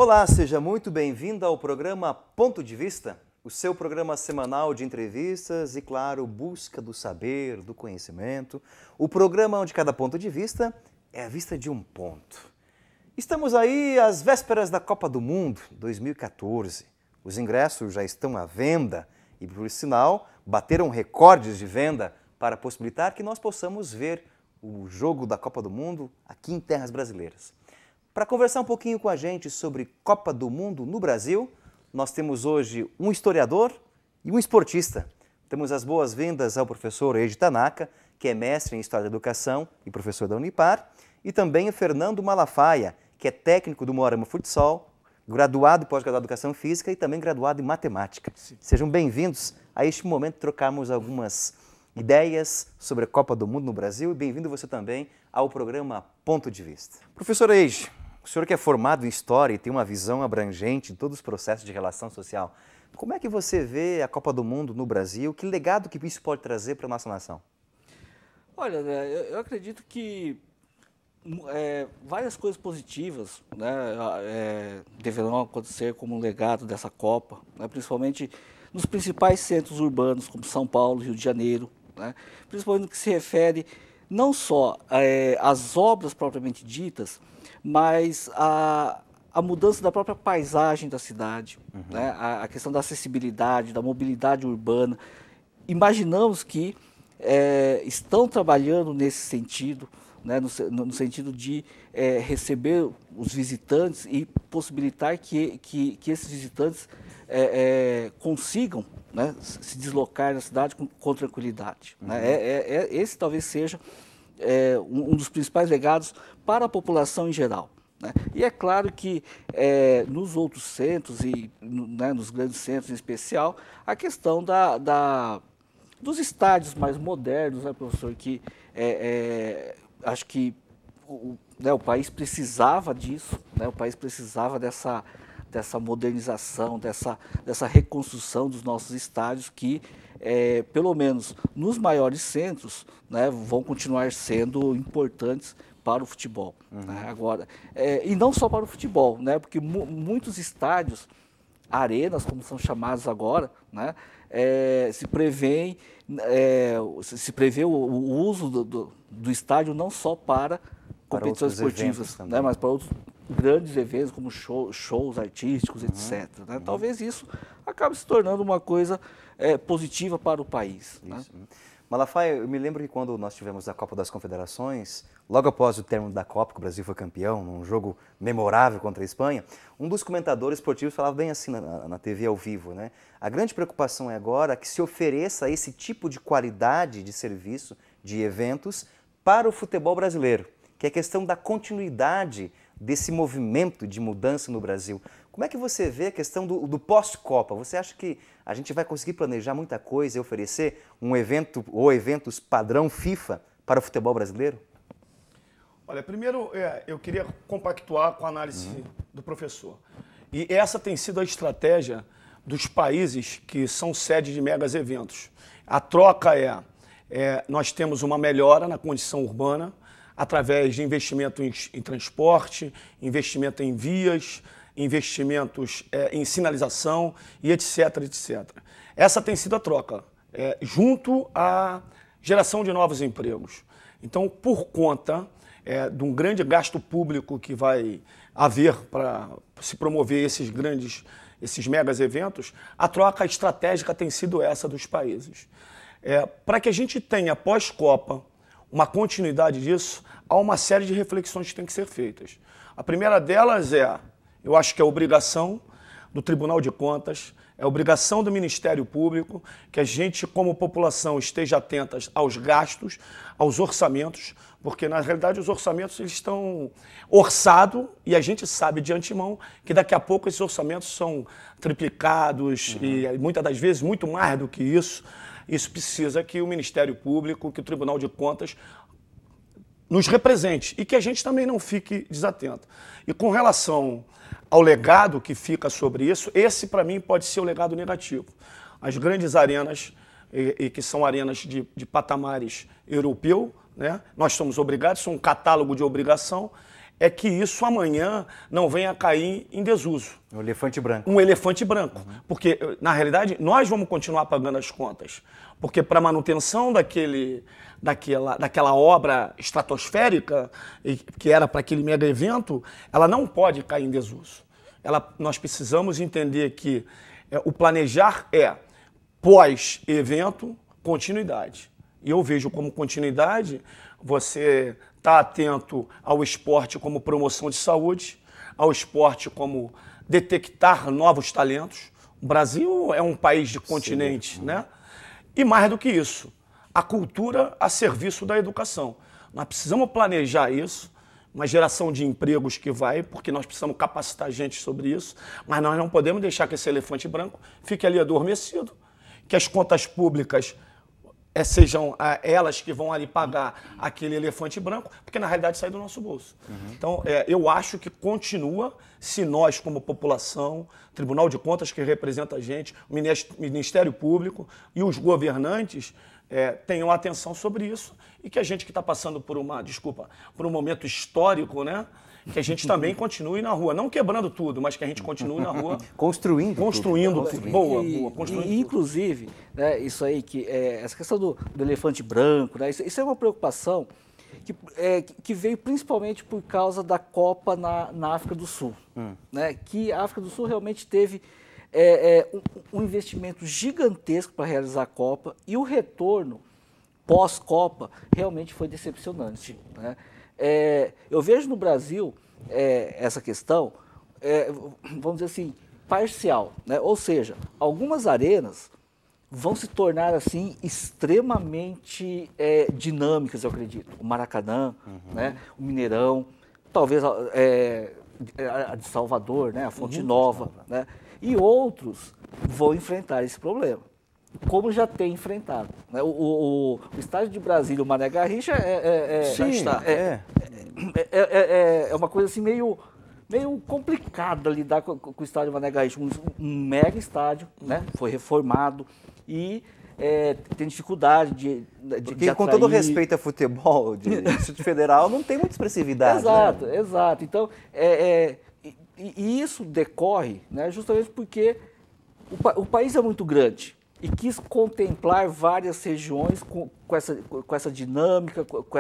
Olá, seja muito bem-vindo ao programa Ponto de Vista, o seu programa semanal de entrevistas e, claro, busca do saber, do conhecimento. O programa onde cada ponto de vista é a vista de um ponto. Estamos aí às vésperas da Copa do Mundo 2014. Os ingressos já estão à venda e, por sinal, bateram recordes de venda para possibilitar que nós possamos ver o jogo da Copa do Mundo aqui em terras brasileiras. Para conversar um pouquinho com a gente sobre Copa do Mundo no Brasil, nós temos hoje um historiador e um esportista. Temos as boas-vindas ao professor Eiji Tanaka, que é mestre em História da Educação e professor da Unipar, e também o Fernando Malafaia, que é técnico do Moarama Futsal, graduado e pós-graduado em Educação Física e também graduado em Matemática. Sim. Sejam bem-vindos a este momento de trocarmos algumas ideias sobre a Copa do Mundo no Brasil e bem-vindo você também ao programa Ponto de Vista. Professor Eiji, o senhor que é formado em História e tem uma visão abrangente de todos os processos de relação social, como é que você vê a Copa do Mundo no Brasil? Que legado que isso pode trazer para a nossa nação? Olha, eu acredito que várias coisas positivas, né, deverão acontecer como legado dessa Copa, né, principalmente nos principais centros urbanos como São Paulo, Rio de Janeiro, né, principalmente no que se refere não só às obras propriamente ditas, mas a mudança da própria paisagem da cidade, né? A questão da acessibilidade, da mobilidade urbana. Imaginamos que estão trabalhando nesse sentido, né? No sentido de receber os visitantes e possibilitar que esses visitantes consigam, né, se deslocar na cidade com tranquilidade. Né? Esse talvez seja um dos principais legados para a população em geral. Né? E é claro que nos outros centros, e né, nos grandes centros em especial, a questão dos estádios mais modernos, né, professor, que acho que o país precisava disso, né, o país precisava dessa modernização, dessa reconstrução dos nossos estádios que, pelo menos nos maiores centros, né, vão continuar sendo importantes para o futebol. Né? Agora, e não só para o futebol, né, porque muitos estádios, arenas, como são chamados agora, né, se prevê o uso do estádio não só para competições esportivas, né, mas para outros grandes eventos como shows artísticos, etc. Né? Talvez isso acabe se tornando uma coisa positiva para o país. Né? Malafaia, eu me lembro que quando nós tivemos a Copa das Confederações, logo após o término da Copa, que o Brasil foi campeão, num jogo memorável contra a Espanha, um dos comentadores esportivos falava bem assim na TV ao vivo, né? A grande preocupação é agora que se ofereça esse tipo de qualidade de serviço, de eventos, para o futebol brasileiro, que é a questão da continuidade desse movimento de mudança no Brasil. Como é que você vê a questão do pós-Copa? Você acha que a gente vai conseguir planejar muita coisa e oferecer um evento ou eventos padrão FIFA para o futebol brasileiro? Olha, primeiro eu queria compactuar com a análise do professor. E essa tem sido a estratégia dos países que são sede de megas eventos. A troca nós temos uma melhora na condição urbana, através de investimento em transporte, investimento em vias, investimentos em sinalização e etc, etc. Essa tem sido a troca, junto à geração de novos empregos. Então, por conta de um grande gasto público que vai haver para se promover esses megas eventos, a troca estratégica tem sido essa dos países. Para que a gente tenha pós-Copa uma continuidade disso, há uma série de reflexões que têm que ser feitas. A primeira delas eu acho que é a obrigação do Tribunal de Contas, é a obrigação do Ministério Público, que a gente, como população, esteja atenta aos gastos, aos orçamentos, porque, na realidade, os orçamentos eles estão orçados e a gente sabe de antemão que daqui a pouco esses orçamentos são triplicados e, muitas das vezes, muito mais do que isso. Isso precisa que o Ministério Público, que o Tribunal de Contas nos represente e que a gente também não fique desatento. E com relação ao legado que fica sobre isso, esse para mim pode ser o legado negativo. As grandes arenas, e que são arenas de patamares europeu, né? Nós somos obrigados, são um catálogo de obrigação, é que isso amanhã não venha a cair em desuso. Um elefante branco. Um elefante branco. Porque, na realidade, nós vamos continuar pagando as contas. Porque para a manutenção daquela obra estratosférica, que era para aquele mega evento, ela não pode cair em desuso. Nós precisamos entender que o planejar é, pós-evento, continuidade. E eu vejo como continuidade você estar atento ao esporte como promoção de saúde, ao esporte como detectar novos talentos. O Brasil é um país de continente, né? E mais do que isso, a cultura a serviço da educação. Nós precisamos planejar isso, uma geração de empregos que vai, porque nós precisamos capacitar gente sobre isso, mas nós não podemos deixar que esse elefante branco fique ali adormecido, que as contas públicas sejam elas que vão ali pagar aquele elefante branco, porque na realidade sai do nosso bolso. Então, eu acho que continua, se nós como população, Tribunal de Contas que representa a gente, o Ministério Público e os governantes tenham atenção sobre isso e que a gente que está passando por um momento histórico, né? Que a gente também continue na rua, não quebrando tudo, mas que a gente continue na rua construindo tudo. Boa, construindo e inclusive, né, isso aí, essa questão do elefante branco, né, isso é uma preocupação que veio principalmente por causa da Copa na África do Sul. Né, que a África do Sul realmente teve um investimento gigantesco para realizar a Copa e o retorno pós-Copa realmente foi decepcionante. Né? Eu vejo no Brasil essa questão, vamos dizer assim, parcial, né? Ou seja, algumas arenas vão se tornar assim extremamente dinâmicas, eu acredito. O Maracanã, né? O Mineirão, talvez a de Salvador, né? A Fonte Nova, né? E outros vão enfrentar esse problema, como já tem enfrentado. Né? O estádio de Brasília, o Mané Garrincha, é uma coisa assim meio complicada lidar com o estádio Mané Garrincha. Um mega estádio, né? Foi reformado e tem dificuldade de Porque, atrair... com todo respeito a futebol, de Distrito Federal, não tem muita expressividade. Exato, né? exato. Então, e isso decorre, né, justamente porque o país é muito grande e quis contemplar várias regiões com essa dinâmica, com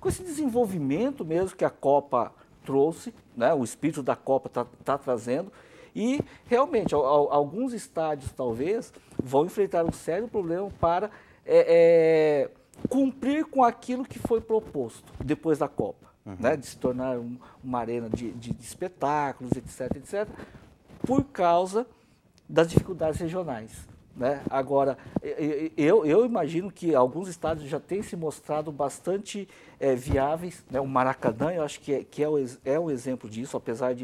esse desenvolvimento mesmo que a Copa trouxe, né, o espírito da Copa está trazendo. E, realmente, alguns estádios, talvez, vão enfrentar um sério problema para cumprir com aquilo que foi proposto depois da Copa. Né, de se tornar uma arena de espetáculos, etc., por causa das dificuldades regionais. Né? Agora, eu imagino que alguns estádios já têm se mostrado bastante viáveis. Né? O Maracanã, eu acho que é um exemplo disso, apesar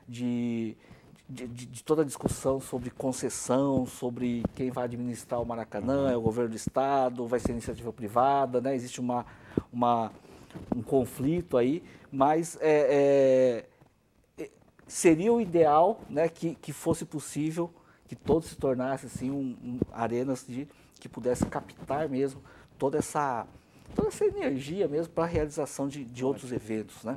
de toda a discussão sobre concessão, sobre quem vai administrar o Maracanã, é o governo do estado, vai ser iniciativa privada, né? Existe um conflito aí, mas seria o ideal, né, que fosse possível que todos se tornassem assim, arenas que pudessem captar mesmo toda essa energia mesmo para a realização de outros eventos. Né?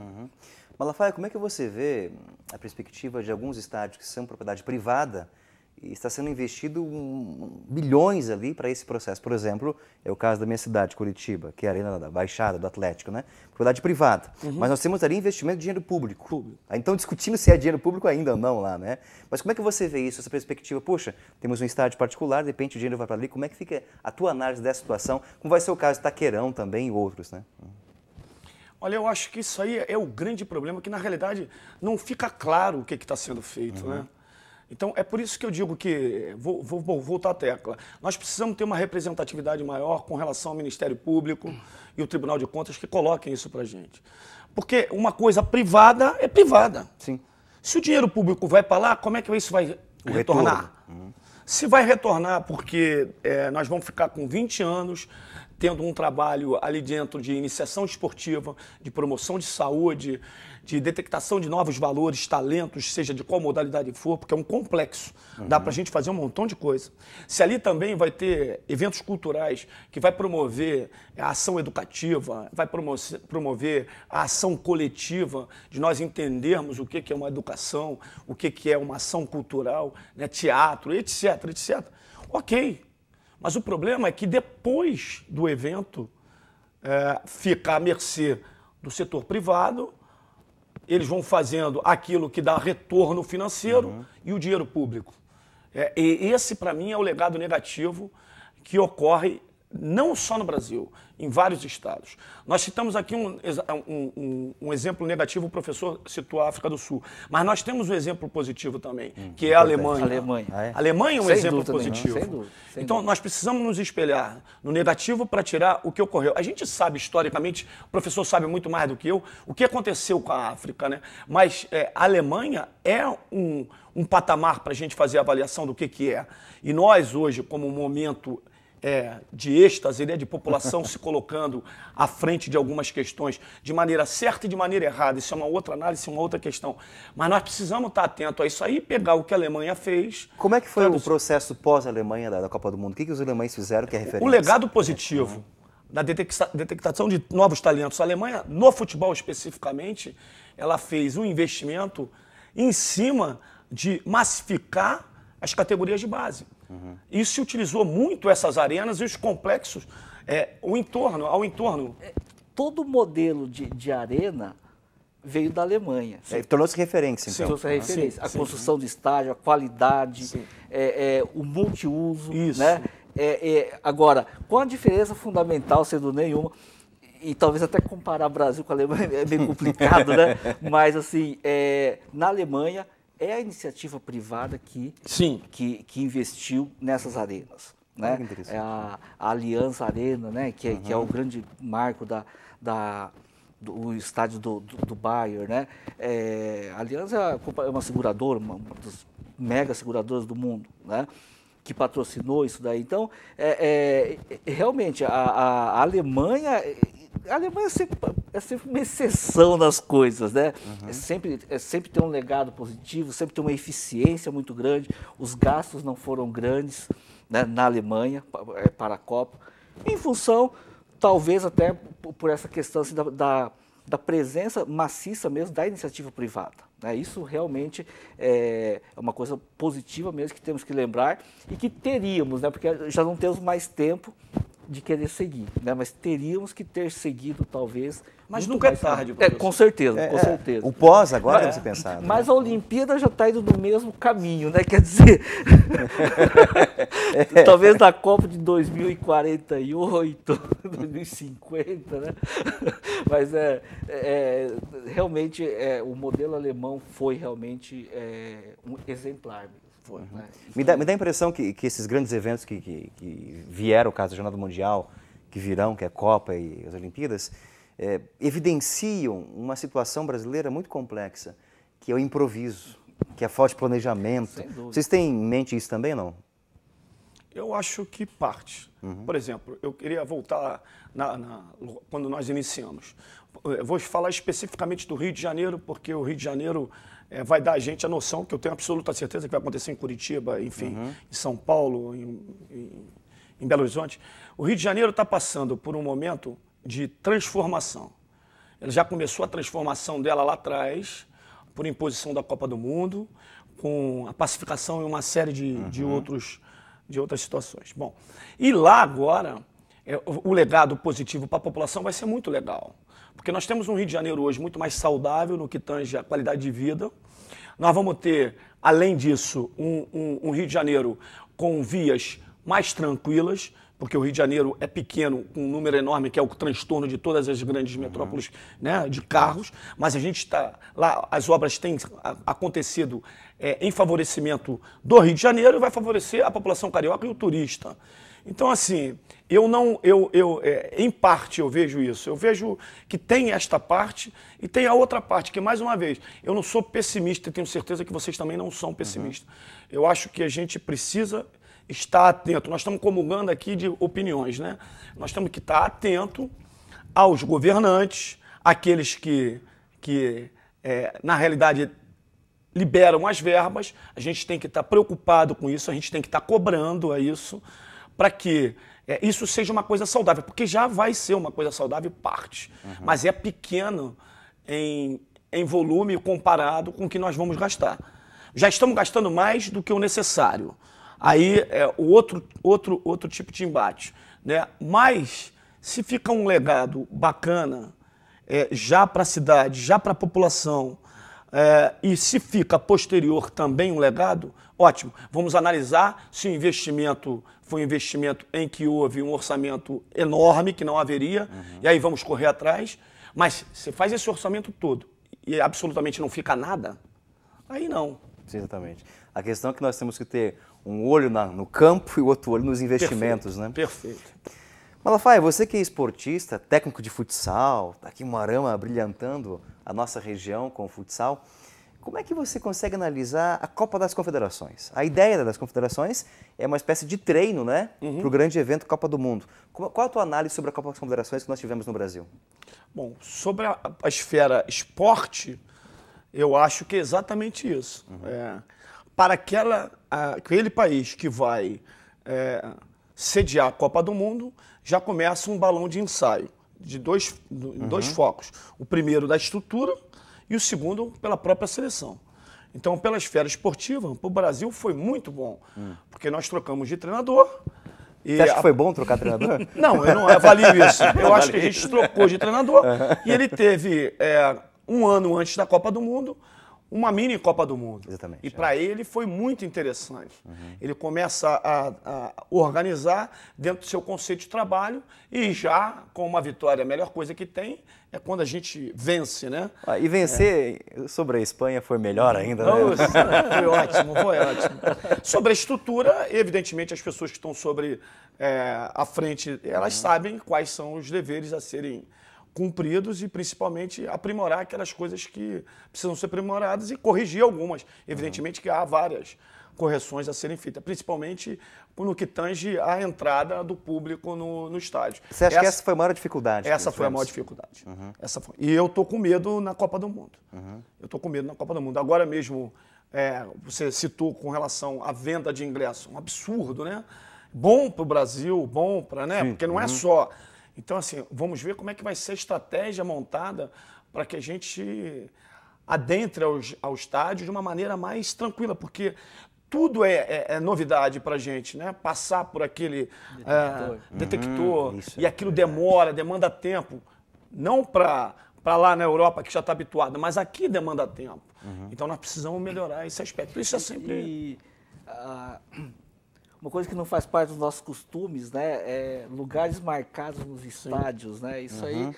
Malafaia, como é que você vê a perspectiva de alguns estádios que são propriedade privada e está sendo investido bilhões ali para esse processo? Por exemplo, é o caso da minha cidade, Curitiba, que é a Arena da Baixada, do Atlético, né? Propriedade privada. Mas nós temos ali investimento de dinheiro público. Então, discutindo se é dinheiro público ainda ou não lá, né? Mas como é que você vê isso, essa perspectiva? Poxa, temos um estádio particular, de repente o dinheiro vai para ali. Como é que fica a tua análise dessa situação? Como vai ser o caso de Taqueirão também e outros, né? Olha, eu acho que isso aí é o grande problema, que na realidade não fica claro o que está sendo feito, né? Então, é por isso que eu digo que, vou voltar à tecla, nós precisamos ter uma representatividade maior com relação ao Ministério Público e o Tribunal de Contas que coloquem isso para a gente. Porque uma coisa privada é privada. Sim. Se o dinheiro público vai para lá, como é que isso vai retornar? Se vai retornar porque nós vamos ficar com 20 anos tendo um trabalho ali dentro de iniciação esportiva, de promoção de saúde, de detectação de novos valores, talentos, seja de qual modalidade for, porque é um complexo. Dá para a gente fazer um montão de coisa. Se ali também vai ter eventos culturais que vai promover a ação educativa, vai promover a ação coletiva, de nós entendermos o que é uma educação, o que é uma ação cultural, né, teatro, etc, etc. Ok, mas o problema é que depois do evento fica à mercê do setor privado, eles vão fazendo aquilo que dá retorno financeiro e o dinheiro público. E esse, para mim, é o legado negativo que ocorre não só no Brasil, em vários estados. Nós citamos aqui um exemplo negativo, o professor citou a África do Sul, mas nós temos um exemplo positivo também, que é a Alemanha. A Alemanha é um exemplo positivo. Sem dúvida. Então, nós precisamos nos espelhar no negativo para tirar o que ocorreu. A gente sabe, historicamente, o professor sabe muito mais do que eu, o que aconteceu com a África, né? Mas a Alemanha é um patamar para a gente fazer a avaliação do que é. E nós, hoje, como um momento de êxtase, né, de população se colocando à frente de algumas questões de maneira certa e de maneira errada. Isso é uma outra análise, uma outra questão. Mas nós precisamos estar atentos a isso aí e pegar o que a Alemanha fez. Como é que foi o processo pós-Alemanha da Copa do Mundo? O que os alemães fizeram que é referência? O legado positivo da detectação de novos talentos. A Alemanha, no futebol especificamente, ela fez um investimento em cima de massificar as categorias de base. E se utilizou muito essas arenas e os complexos, ao entorno. Todo modelo de arena veio da Alemanha. Tornou-se referência, então. Tornou-se referência. A construção de estádio, a qualidade, o multiuso. Isso. Né? Agora, com a diferença fundamental, sendo nenhuma, e talvez até comparar Brasil com a Alemanha é meio complicado, né? Mas, assim, na Alemanha, é a iniciativa privada que investiu nessas arenas. Né? É a Allianz Arena, né? que é o grande marco do estádio do Bayern. Né? A Allianz é uma seguradora, uma das mega seguradoras do mundo, né? Que patrocinou isso daí. Então, realmente, a Alemanha... A Alemanha é sempre uma exceção nas coisas, né? Sempre tem um legado positivo, sempre tem uma eficiência muito grande. Os gastos não foram grandes, né, na Alemanha para a Copa, em função, talvez até por essa questão assim, da presença maciça mesmo da iniciativa privada. Né? Isso realmente é uma coisa positiva mesmo que temos que lembrar e que teríamos, né? Porque já não temos mais tempo de querer seguir, né? Mas teríamos que ter seguido, talvez... Mas nunca é tarde, com certeza, com certeza. O pós agora deve ser pensado. Mas a Olimpíada já está indo no mesmo caminho, né? Quer dizer, talvez na Copa de 2048, 2050, né? Mas realmente o modelo alemão foi realmente um exemplar mesmo. Né? Me dá a impressão que esses grandes eventos que vieram, o caso da Jornada Mundial, que virão, que é a Copa e as Olimpíadas, evidenciam uma situação brasileira muito complexa, que é o improviso, que é a falta de planejamento. Sem dúvida. Vocês têm em mente isso também, não? Eu acho que parte. Por exemplo, eu queria voltar quando nós iniciamos. Eu vou falar especificamente do Rio de Janeiro, porque o Rio de Janeiro vai dar a gente a noção, que eu tenho absoluta certeza que vai acontecer em Curitiba, enfim, em São Paulo, em Belo Horizonte. O Rio de Janeiro está passando por um momento de transformação. Ela já começou a transformação dela lá atrás, por imposição da Copa do Mundo, com a pacificação e uma série de outras situações. Bom, e lá agora, o legado positivo para a população vai ser muito legal. Porque nós temos um Rio de Janeiro hoje muito mais saudável no que tange a qualidade de vida. Nós vamos ter, além disso, um Rio de Janeiro com vias mais tranquilas, porque o Rio de Janeiro é pequeno, com um número enorme, que é o transtorno de todas as grandes metrópoles, né, de carros, mas a gente está lá, as obras têm acontecido em favorecimento do Rio de Janeiro e vai favorecer a população carioca e o turista. Então, assim, em parte eu vejo isso. Eu vejo que tem esta parte e tem a outra parte, que, mais uma vez, eu não sou pessimista e tenho certeza que vocês também não são pessimistas. Eu acho que a gente precisa estar atento. Nós estamos comungando aqui de opiniões, né? Nós temos que estar atento aos governantes, aqueles que na realidade, liberam as verbas, a gente tem que estar preocupado com isso, a gente tem que estar cobrando a isso, para que isso seja uma coisa saudável, porque já vai ser uma coisa saudável, parte, mas é pequeno em volume comparado com o que nós vamos gastar. Já estamos gastando mais do que o necessário. Aí é o outro tipo de embate, né? Mas se fica um legado bacana já para a cidade, já para a população, e se fica posterior também um legado, ótimo. Vamos analisar se o investimento foi um investimento em que houve um orçamento enorme, que não haveria, e aí vamos correr atrás. Mas você faz esse orçamento todo e absolutamente não fica nada, aí não. Exatamente. A questão é que nós temos que ter um olho no campo e o outro olho nos investimentos, Perfeito, né? Perfeito. Malafaia, você que é esportista, técnico de futsal, está aqui em Moarama brilhantando a nossa região com o futsal, como é que você consegue analisar a Copa das Confederações? A ideia das Confederações é uma espécie de treino, né, para o grande evento Copa do Mundo. Qual a tua análise sobre a Copa das Confederações que nós tivemos no Brasil? Bom, sobre a esfera esporte, eu acho que é exatamente isso. Para aquele país que vai sediar a Copa do Mundo, já começa um balão de ensaio de dois focos. O primeiro da estrutura e o segundo pela própria seleção. Então, pela esfera esportiva, para o Brasil foi muito bom, porque nós trocamos de treinador. Você acha que foi bom trocar treinador? Não, eu não avalio isso. Eu acho que a gente trocou de treinador e ele teve, um ano antes da Copa do Mundo, uma mini Copa do Mundo. Exatamente. E para ele foi muito interessante. Ele começa a organizar dentro do seu conceito de trabalho e já com uma vitória, a melhor coisa que tem é quando a gente vence, né? E vencer sobre a Espanha foi melhor ainda, né? Foi ótimo, foi ótimo. Sobre a estrutura, evidentemente as pessoas que estão sobre a frente, elas sabem quais são os deveres a serem cumpridos e principalmente aprimorar aquelas coisas que precisam ser aprimoradas e corrigir algumas. Evidentemente que há várias correções a serem feitas, principalmente no que tange a entrada do público no estádio. Você acha que essa foi a maior dificuldade? Essa foi a maior dificuldade. Essa foi. E eu estou com medo na Copa do Mundo. Eu estou com medo na Copa do Mundo. Agora mesmo, você citou com relação à venda de ingressos, um absurdo, né? Bom para o Brasil, bom para, né? Porque não é só... Então, assim, vamos ver como é que vai ser a estratégia montada para que a gente adentre ao estádio de uma maneira mais tranquila, porque tudo é novidade para a gente, né? Passar por aquele detector e aquilo demanda tempo. Não para lá na Europa, que já está habituada, mas aqui demanda tempo. Então, nós precisamos melhorar esse aspecto. Isso é sempre... Uma coisa que não faz parte dos nossos costumes, né, é lugares marcados nos estádios, né? Isso aí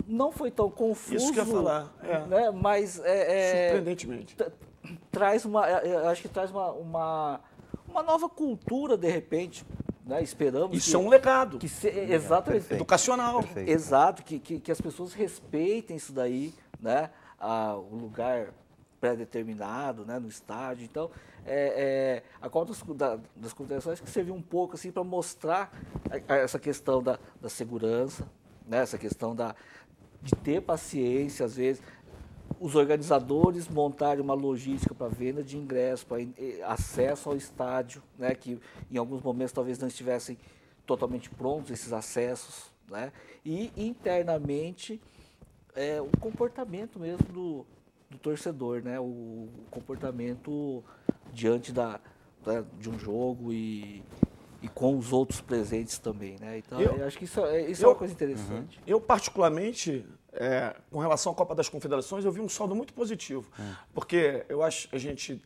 não foi tão confuso. Isso que eu ia falar. Né, mas surpreendentemente. Eu acho que traz uma nova cultura de repente, né? Esperamos. Isso é um legado. Exatamente. Perfeito. Educacional. Perfeito. Exato, que as pessoas respeitem isso daí, né? O lugar pré-determinado, né, no estádio. Então, a Copa das Confederações que serviu um pouco assim para mostrar essa questão da segurança, né, essa questão de ter paciência, às vezes, os organizadores montarem uma logística para venda de ingressos, para acesso ao estádio, né, que em alguns momentos talvez não estivessem totalmente prontos esses acessos, né, e internamente o comportamento mesmo do torcedor, né? O comportamento diante de um jogo e com os outros presentes também, né? Então, eu acho que isso é uma coisa interessante. Eu, particularmente, com relação à Copa das Confederações, eu vi um saldo muito positivo, porque eu acho que a gente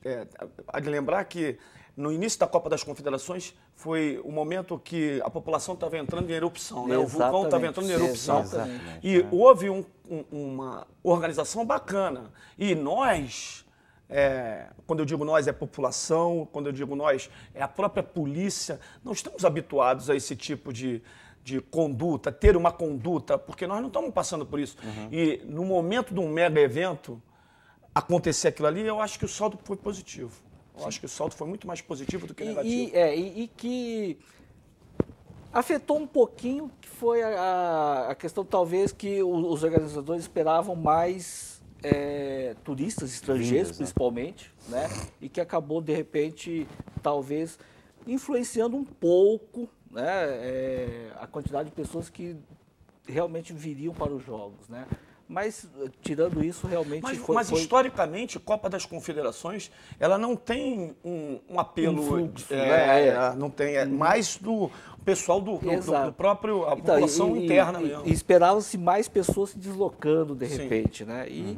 há de lembrar que no início da Copa das Confederações foi o momento que a população estava entrando em erupção, né? O vulcão estava entrando em erupção. E houve uma organização bacana. E nós, quando eu digo nós, é população, quando eu digo nós, é a própria polícia, não estamos habituados a esse tipo de conduta, ter uma conduta, porque nós não estamos passando por isso. E no momento de um mega evento, acontecer aquilo ali, eu acho que o saldo foi positivo. Eu acho que o saldo foi muito mais positivo do que negativo. E que afetou um pouquinho, que foi a questão talvez que os organizadores esperavam mais turistas estrangeiros, Vindas, principalmente, né? E que acabou, de repente, talvez influenciando um pouco, né, a quantidade de pessoas que realmente viriam para os jogos, né? Mas, tirando isso, realmente Mas historicamente, Copa das Confederações, ela não tem um apelo, fluxo, não tem, é mais do pessoal do próprio, a então, população interna mesmo. E esperava-se mais pessoas se deslocando, de Sim. repente, né? E,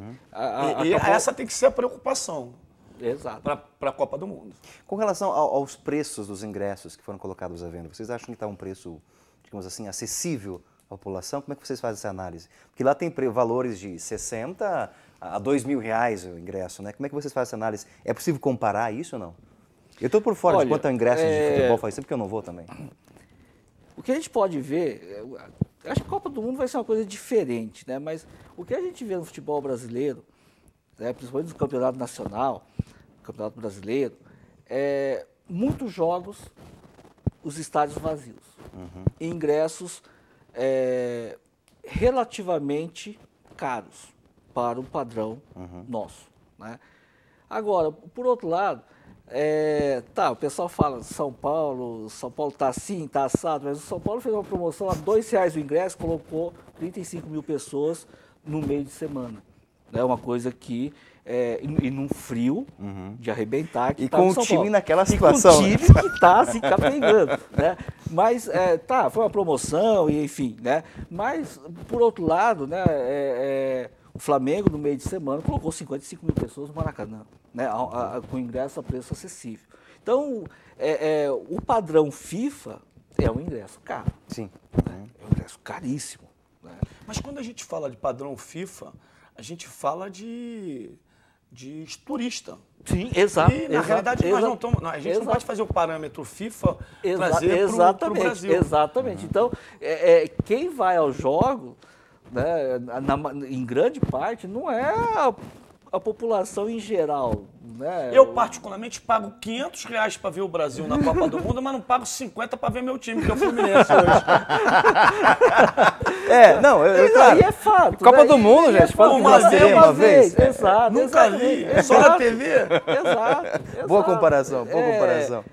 E essa tem que ser a preocupação Exato. para a Copa do Mundo. Com relação aos preços dos ingressos que foram colocados à venda, vocês acham que está um preço, digamos assim, acessível à população? Como é que vocês fazem essa análise? Porque lá tem valores de 60 a 2 mil reais o ingresso, né? Como é que vocês fazem essa análise? É possível comparar isso ou não? Eu estou por fora de quanto é o ingresso de futebol, faz tempo que eu não vou também. O que a gente pode ver, eu acho que a Copa do Mundo vai ser uma coisa diferente, né? Mas o que a gente vê no futebol brasileiro, né, principalmente no campeonato nacional, campeonato brasileiro, muitos jogos, os estádios vazios. E ingressos relativamente caros para o padrão nosso, né? Agora, por outro lado, o pessoal fala São Paulo está assim, está assado, mas o São Paulo fez uma promoção a R$2 o ingresso, colocou 35 mil pessoas no meio de semana. É uma coisa que, e num frio de arrebentar. Que E tá com no o São time Paulo. naquela situação. E com o time que está se capengando, né? Mas, foi uma promoção, e enfim, né? Mas, por outro lado, né, o Flamengo, no meio de semana, colocou 55 mil pessoas no Maracanã, né, com ingresso a preço acessível. Então, o padrão FIFA é um ingresso caro. Sim. Né? É um ingresso caríssimo. Né? Mas quando a gente fala de padrão FIFA, a gente fala de turista. Sim, exato. E, na realidade, nós não estamos. A gente não pode fazer o parâmetro FIFA trazer para o Brasil. Exatamente. Então, quem vai ao jogo, né, em grande parte, não é a população em geral. Né? Eu, particularmente, pago R$500 para ver o Brasil na Copa do Mundo, mas não pago 50 para ver meu time, que é o Fluminense hoje. Claro. Aí é fato. Copa né? do Mundo, gente, fala que nós teremos uma vez. Exato. Nunca vi, só na TV. Exato. Boa comparação, boa comparação.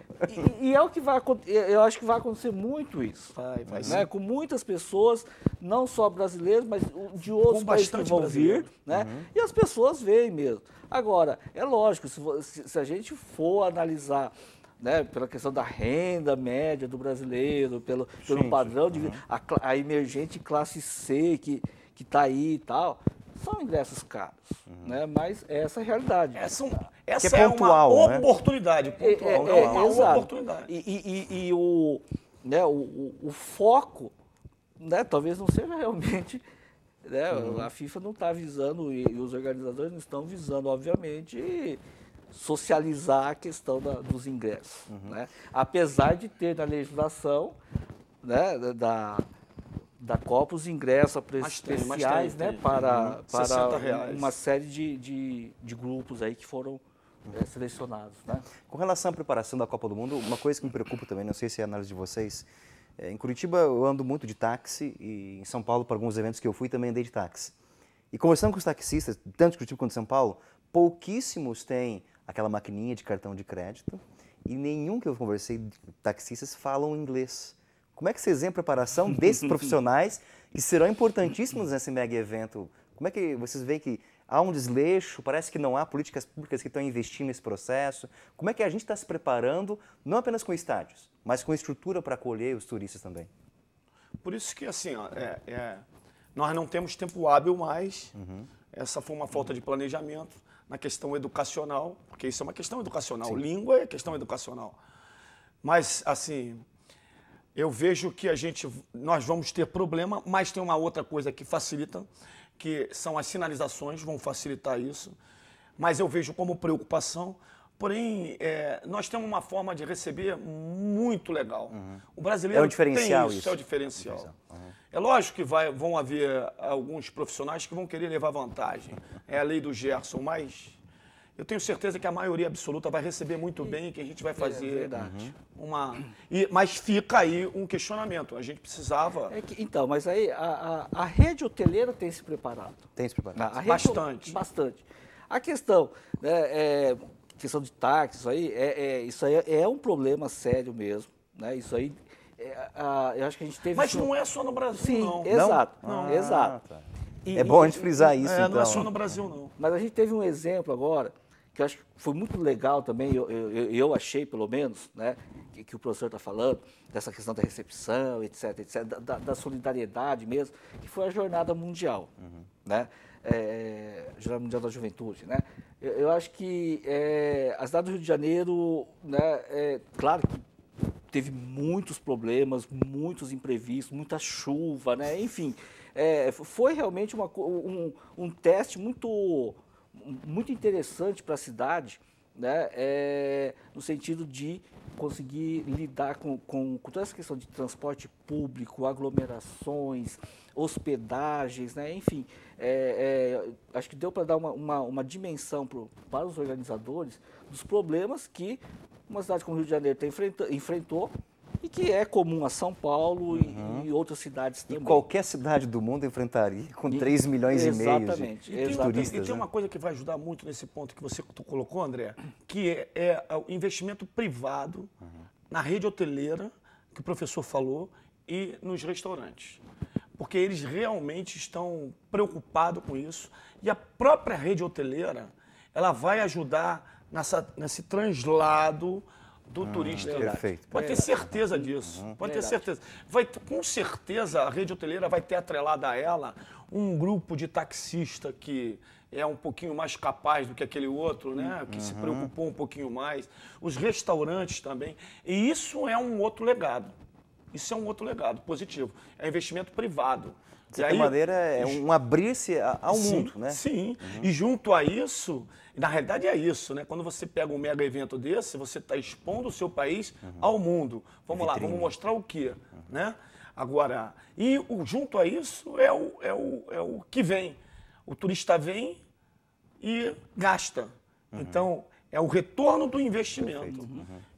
E é o que vai acontecer, eu acho que vai acontecer muito isso. Vai né? Com muitas pessoas, não só brasileiras, mas de outros países que vão vir, né? E as pessoas veem mesmo. Agora, é lógico, se a gente for analisar, né, pela questão da renda média do brasileiro, pelo padrão de vida, a emergente classe C que está aí e tal, são ingressos caros, né? Mas essa é a realidade. Essa é pontual, uma oportunidade. Uma oportunidade. E o foco, né, talvez não seja realmente... Né, a FIFA não está visando, e os organizadores não estão visando, obviamente, socializar a questão dos ingressos. Né? Apesar de ter na legislação, né, da Copa os ingressos a preços especiais, né, para uma série de grupos aí que foram selecionados. Né? Com relação à preparação da Copa do Mundo, uma coisa que me preocupa também, não sei se é a análise de vocês, em Curitiba eu ando muito de táxi e em São Paulo, para alguns eventos que eu fui, também andei de táxi. E conversando com os taxistas, tanto de Curitiba quanto de São Paulo, pouquíssimos têm aquela maquininha de cartão de crédito e nenhum que eu conversei de taxistas falam inglês. Como é que vocês veem a preparação desses profissionais que serão importantíssimos nesse mega evento? Como é que vocês veem que há um desleixo, parece que não há políticas públicas que estão investindo nesse processo? Como é que a gente está se preparando, não apenas com estádios, mas com estrutura para acolher os turistas também? Por isso que, assim, nós não temos tempo hábil mais. Essa foi uma falta de planejamento na questão educacional, porque isso é uma questão educacional. Sim. Língua é questão educacional. Mas, assim, eu vejo que nós vamos ter problema, mas tem uma outra coisa que facilita, que são as sinalizações, vão facilitar isso. Mas eu vejo como preocupação. Porém, nós temos uma forma de receber muito legal. O brasileiro é o diferencial tem isso. É o diferencial. É lógico que vão haver alguns profissionais que vão querer levar vantagem. É a lei do Gerson, mas eu tenho certeza que a maioria absoluta vai receber muito bem e que a gente vai fazer mas fica aí um questionamento. A gente precisava... Então, mas aí a rede hoteleira tem se preparado. Tem se preparado. Bastante. Bastante. A questão, né, questão de táxi, isso aí é um problema sério mesmo. Né? Isso aí, eu acho que a gente teve... Mas não é só no Brasil, Sim, não. exato. Não? Exato. Tá. É bom a gente frisar isso, então. Não é só no Brasil, não. Mas a gente teve um exemplo agora, que eu acho que foi muito legal também, eu achei, pelo menos, né, que o professor está falando, dessa questão da recepção, etc., da solidariedade mesmo, que foi a Jornada Mundial, né? Jornada Mundial da Juventude, né? Eu acho que a cidade do Rio de Janeiro, né, claro que teve muitos problemas, muitos imprevistos, muita chuva, né? Enfim, foi realmente um teste muito interessante para a cidade, né? No sentido de conseguir lidar com toda essa questão de transporte público, aglomerações, hospedagens, né? Enfim, acho que deu para dar uma dimensão para os organizadores dos problemas que uma cidade como o Rio de Janeiro enfrentou e que é comum a São Paulo e outras cidades também. E qualquer cidade do mundo enfrentaria com 3 milhões e meio de turistas. E tem uma coisa que vai ajudar muito nesse ponto que você colocou, André, que é o investimento privado na rede hoteleira, que o professor falou, e nos restaurantes. Porque eles realmente estão preocupados com isso. E a própria rede hoteleira, ela vai ajudar nesse translado do turista. Perfeito. Pode ter certeza disso. Pode ter certeza. Com certeza a rede hoteleira vai ter atrelada a ela um grupo de taxista que é um pouquinho mais capaz do que aquele outro, né? Que se preocupou um pouquinho mais. Os restaurantes também. E isso é um outro legado. Isso é um outro legado positivo. É investimento privado. De certa maneira, é um abrir-se ao mundo, né? Sim. E junto a isso, na realidade é isso, né? Quando você pega um mega evento desse, você está expondo o seu país ao mundo. Vamos lá, vamos mostrar o quê? Né? Agora, junto a isso é o que vem. O turista vem e gasta. Então, é o retorno do investimento.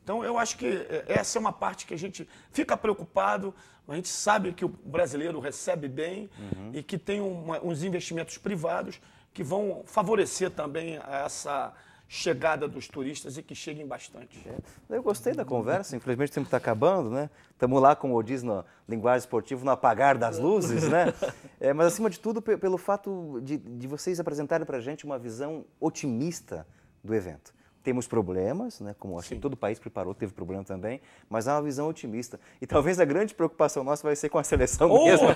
Então, eu acho que essa é uma parte que a gente fica preocupado. A gente sabe que o brasileiro recebe bem e que tem uns investimentos privados que vão favorecer também essa chegada dos turistas e que cheguem bastante. Eu gostei da conversa, infelizmente o tempo está acabando, né? Estamos lá, como diz na linguagem esportiva, no apagar das luzes, né? Mas acima de tudo, pelo fato de vocês apresentarem para a gente uma visão otimista do evento. Temos problemas, né? Como acho que todo o país preparou, teve problema também, mas há uma visão otimista. E talvez a grande preocupação nossa vai ser com a seleção mesmo.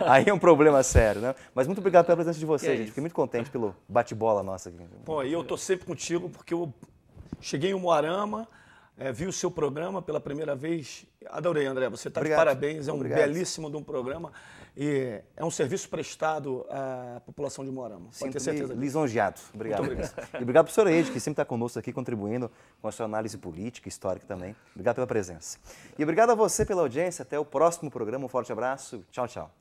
Aí é um problema sério, né? Mas muito obrigado pela presença de vocês, gente. Fiquei muito contente pelo bate-bola nossa aqui. Pô, e eu estou sempre contigo, porque eu cheguei em Umuarama, vi o seu programa pela primeira vez. Adorei, André. Você está de parabéns, é um belíssimo de um programa. E é um serviço prestado à população de Umuarama. Pode ter certeza disso. Lisonjeado. Obrigado. Muito obrigado. E obrigado, professor Eide, que sempre está conosco aqui, contribuindo com a sua análise política, histórica também. Obrigado pela presença. E obrigado a você pela audiência. Até o próximo programa. Um forte abraço. Tchau, tchau.